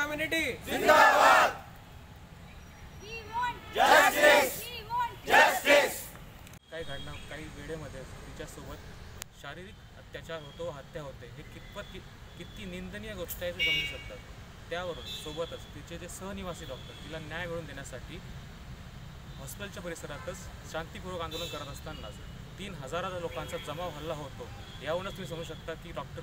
Community जिंदाबाद। काही वेळेमध्ये तिच्यासोबत शारीरिक अत्याचार होतो, हत्या होते, हे किती निंदनीय गोष्ट आहे ते समजू शकतात। त्यावरून सोबतच तिचे जे सहनिवासी डॉक्टर तिला न्याय मिळवून देण्यासाठी हॉस्पिटलच्या परिसरातच शांतिपूर्वक आंदोलन करत असतानाच 3000 लोकांचा जमाव हल्ला होतो। यावरूनच तुम्ही समजू शकता की डॉक्टर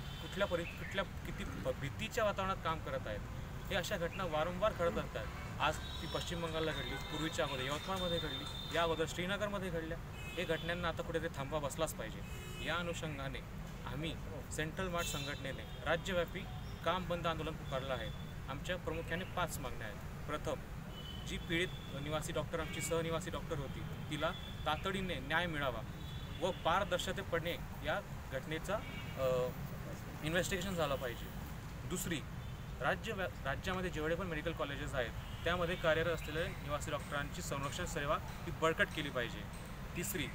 किती भीतीच्या वातावरणात काम करत आहेत। हे अशा घटना वारंवार घडत असतात। आज ती पश्चिम बंगालला घडली, पूर्वीच्या अगोदर यवतमाळमध्ये घडली, या अगोदर श्रीनगरमध्ये घडल्या। हे घटनांना आता कुठेतरी थांबवा बसलाच पाहिजे। या अनुषंगाने आम्ही सेंट्रल मार्च संघटनेने राज्यव्यापी काम बंद आंदोलन पुकारलं आहे। आमच्या प्रामुख्याने 5 मागण्या आहेत। प्रथम, जी पीडित निवासी डॉक्टर आमची सहनिवासी डॉक्टर होती तिला तातडीने न्याय मिळावा व पारदर्शकतेपणे या घटनेचा इन्व्हेस्टिगेशन झालं पाहिजे। दुसरी, राज्यामध्ये जेवढे पण मेडिकल कॉलेजेस आहेत त्यामध्ये कार्यरत असलेल्या निवासी डॉक्टरांची संरक्षण सेवा ही बळकट केली पाहिजे। तिसरी,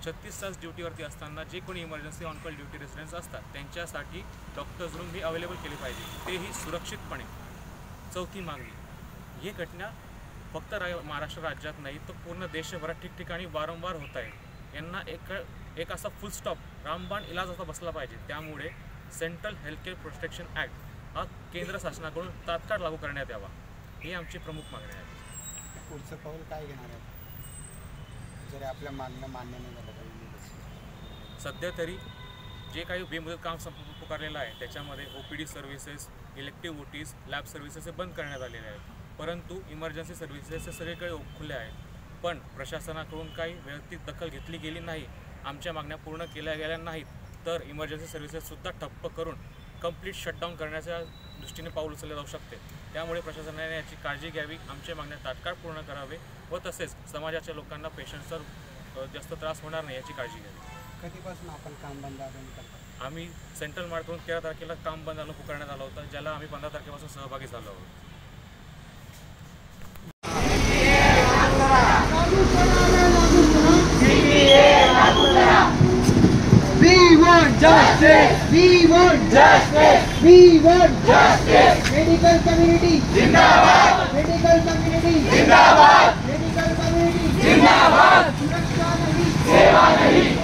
36 तास ड्युटीवरती असताना जे कोणी emergency on call duty residents असतात त्यांच्यासाठी डॉक्टर्स रूम ही अवेलेबल केली पाहिजे, तेही सुरक्षितपणे। चौथी मागणी, ही घटना फक्त महाराष्ट्र राज्यात नाही तर पूर्ण देशभरात ठिकठिकाणी वारंवार होत आहे। यांना एक असा फुल स्टॉप रामबाण इलाज असा बसला पाहिजे। त्यामुळे सेंट्रल हेल्थकेअर प्रोटेक्शन ॲक्ट हा केंद्र शासनाकडून तात्काळ लागू करण्यात यावा, ही आमची प्रमुख मागणी आहे। पुढचं पाऊल काय घेणार आहे जर आपल्या मागण्या मान्य नाही झालं तर? सध्या तरी जे काही बेमुदत काम संप पुकारलेलं आहे त्याच्यामध्ये OPD services, elective OTs, lab services बंद करण्यात आलेले आहेत, परंतु इमर्जन्सी सर्व्हिसेस सगळीकडे खुले आहेत। पण प्रशासनाकडून काही वैयक्तिक दखल घेतली गेली नाही, आमच्या मागण्या पूर्ण केल्या गेल्या नाहीत, तर इमर्जन्सी सर्व्हिसेससुद्धा ठप्प करून कंप्लीट शटडाऊन करण्याच्या दृष्टीने पाऊल उचलले जाऊ शकते। त्यामुळे प्रशासनाने याची काळजी घ्यावी, आमच्या मागण्या तात्काळ पूर्ण करावे व तसेच समाजाच्या लोकांना पेशंट्सचा जास्त त्रास होणार नाही याची काळजी घ्यावी। कधीपासून आपण काम बंद आंदोलन करतो? आम्ही सेंट्रल मार्चकडून 13 तारखेला काम बंद आंदोलन पुकारण्यात आलं होतं, ज्याला आम्ही 15 तारखेपासून सहभागी झालो आहोत। We want justice. We want justice. We want justice. Medical community जिंदाबाद. Medical community जिंदाबाद. Medical community जिंदाबाद. सुरक्षा नहीं, सेवा नहीं।